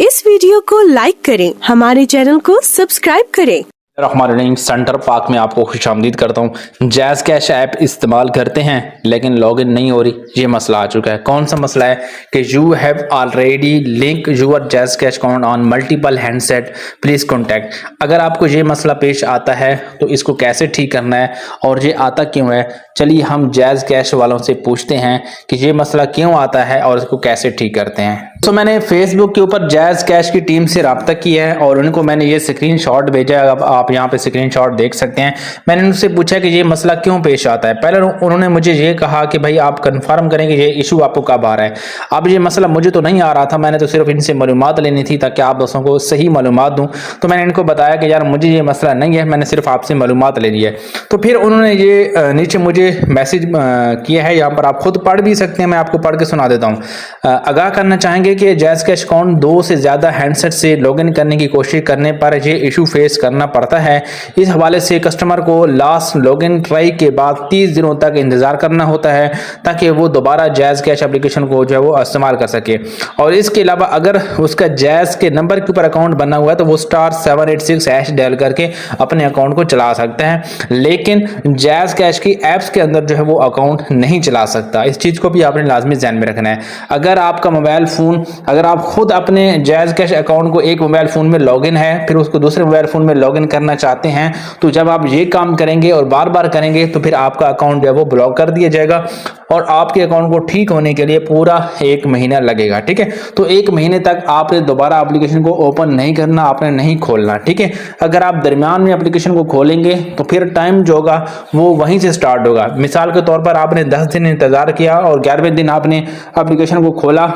इस वीडियो को लाइक करें, हमारे चैनल को सब्सक्राइब करें। रहमान सेंटर पार्क में आपको खुशामदीद करता हूँ। जैज़ कैश ऐप इस्तेमाल करते हैं लेकिन लॉगिन नहीं हो रही, ये मसला आ चुका है। कौन सा मसला है कि you have already link your JazzCash account on multiple handset, please contact. अगर आपको ये मसला पेश आता है तो इसको कैसे ठीक करना है और ये आता क्यों है, चलिए हम जैज़ कैश वालों से पूछते हैं कि ये मसला क्यों आता है और इसको कैसे ठीक करते हैं। तो मैंने फेसबुक के ऊपर जैज़ कैश की टीम से रब्ता किया है और उनको मैंने ये स्क्रीनशॉट भेजा है। अब आप यहाँ पे स्क्रीनशॉट देख सकते हैं। मैंने उनसे पूछा कि ये मसला क्यों पेश आता है। पहले उन्होंने मुझे ये कहा कि भाई आप कंफर्म करें कि ये इशू आपको कब आ रहा है। अब ये मसला मुझे तो नहीं आ रहा था, मैंने तो सिर्फ इनसे मालूमात लेनी थी ताकि आप दोस्तों को सही मालूमात दूँ। तो मैंने इनको बताया कि यार मुझे ये मसला नहीं है, मैंने सिर्फ आपसे मालूमात ले ली है। तो फिर उन्होंने ये नीचे मुझे मैसेज किया है, यहाँ पर आप खुद पढ़ भी सकते हैं, मैं आपको पढ़ के सुना देता हूँ। आगाह करना चाहेंगे कि जैज़ कैश अकाउंट 2 से ज़्यादा हैंडसेट से लॉगिन करने की कोशिश करने पर ये इशू फेस करना पड़ता है। इस हवाले से कस्टमर को लास्ट लॉगिन ट्राई के बाद 30 दिनों तक इंतजार करना होता है ताकि वो दोबारा जैज़ कैश एप्लीकेशन को जो है वो इस्तेमाल कर सके। और इसके अलावा अगर उसका जैज़ के नंबर के ऊपर अकाउंट बना हुआ है तो वो *786# डायल करके अपने अकाउंट को चला सकता है, लेकिन जैज़ कैश की एप्स के अंदर जो है वो अकाउंट नहीं चला सकता। इस चीज़ को भी आपने लाजमी ध्यान में रखना है। अगर आपका मोबाइल फ़ोन, अगर आप खुद अपने जैज़ कैश अकाउंट को एक मोबाइल फ़ोन में लॉगिन है फिर उसको दूसरे मोबाइल फ़ोन में लॉगिन करना चाहते हैं, तो जब आप ये काम करेंगे और बार बार करेंगे तो फिर आपका अकाउंट जो है वो ब्लॉक कर दिया जाएगा और आपके अकाउंट को ठीक होने के लिए पूरा 1 महीना लगेगा। ठीक है, तो 1 महीने तक आपने दोबारा एप्लीकेशन को ओपन नहीं करना, आपने नहीं खोलना। ठीक है, अगर आप दरमियान में एप्लीकेशन को खोलेंगे तो फिर टाइम जो होगा वो वहीं से स्टार्ट होगा। मिसाल के तौर पर आपने 10 दिन इंतजार किया और 11वें दिन आपने एप्लीकेशन को खोला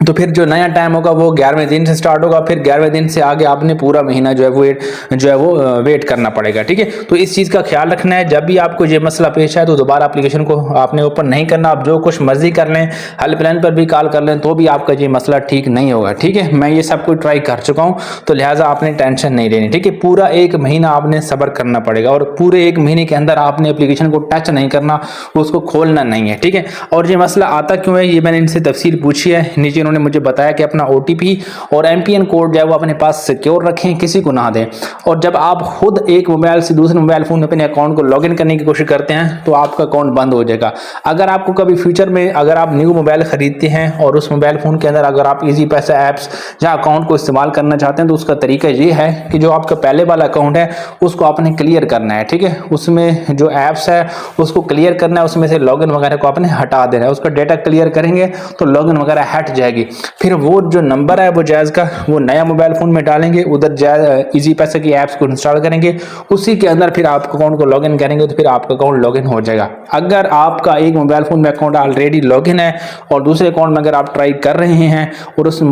तो फिर जो नया टाइम होगा वो 11वें दिन से स्टार्ट होगा, फिर 11वें दिन से आगे आपने पूरा महीना जो है वो वेट करना पड़ेगा। ठीक है, तो इस चीज़ का ख्याल रखना है। जब भी आपको ये मसला पेश आए तो दोबारा एप्लीकेशन को आपने ओपन नहीं करना। आप जो कुछ मर्जी कर लें, हेल्पलाइन पर भी कॉल कर लें तो भी आपका ये मसला ठीक नहीं होगा। ठीक है, मैं ये सब कुछ ट्राई कर चुका हूँ, तो लिहाजा आपने टेंशन नहीं लेनी। ठीक है, पूरा 1 महीना आपने सब्र करना पड़ेगा और पूरे 1 महीने के अंदर आपने एप्लीकेशन को टच नहीं करना, उसको खोलना नहीं है। ठीक है, और ये मसला आता क्यों है ये मैंने इनसे तफसील पूछी है। नीचे उन्होंने मुझे बताया कि अपना OTP और MPN कोड जो है वो अपने पास सिक्योर रखें, किसी को ना दें। और जब आप खुद एक मोबाइल से दूसरे मोबाइल फोन में अपने अकाउंट को लॉगिन करने की कोशिश करते हैं तो आपका अकाउंट बंद हो जाएगा। अगर आपको कभी फ्यूचर में अगर आप न्यू मोबाइल खरीदते हैं और उस मोबाइल फोन के अंदर अगर आप इजी पैसा ऐप्स या अकाउंट को इस्तेमाल करना चाहते हैं तो उसका तरीका ये है कि जो आपका पहले वाला अकाउंट है उसको आपने क्लियर करना है। ठीक है, उसमें जो ऐप्स है उसको क्लियर करना है, उसमें से लॉगिन वगैरह को आपने हटा देना है। उसका डेटा क्लियर करेंगे तो लॉगिन वगैरह हट जाएगी। फिर वो जो नंबर है वो जैज़ का वो नया मोबाइल फोन में डालेंगे, उधर जैज़ इजी पैसे की ऐप्स को इंस्टॉल करेंगे, उसी के अंदर फिर आप अकाउंट को लॉगिन करेंगे तो फिर आपका अकाउंट लॉगिन हो जाएगा। अगर आपका एक मोबाइल फोन में अकाउंट ऑलरेडी लॉगिन है और दूसरे अकाउंट में अगर आप ट्राई कर रहे हैं और उस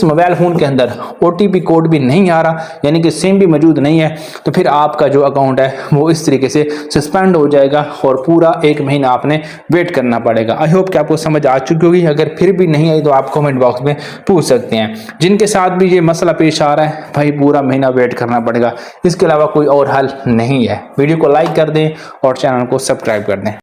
मोबाइल फोन के अंदर OTP कोड भी नहीं आ रहा, यानी कि सिम भी मौजूद नहीं है, तो फिर आपका जो अकाउंट है वो इस तरीके से सस्पेंड हो जाएगा और पूरा 1 महीना आपने वेट करना पड़ेगा। आई होप कि आपको समझ आ चुकी होगी। अगर फिर भी नहीं आई तो आप कमेंट बॉक्स में पूछ सकते हैं। जिनके साथ भी ये मसला पेश आ रहा है भाई पूरा महीना वेट करना पड़ेगा, इसके अलावा कोई और हल नहीं है। वीडियो को लाइक कर दें और चैनल को सब्सक्राइब कर दें।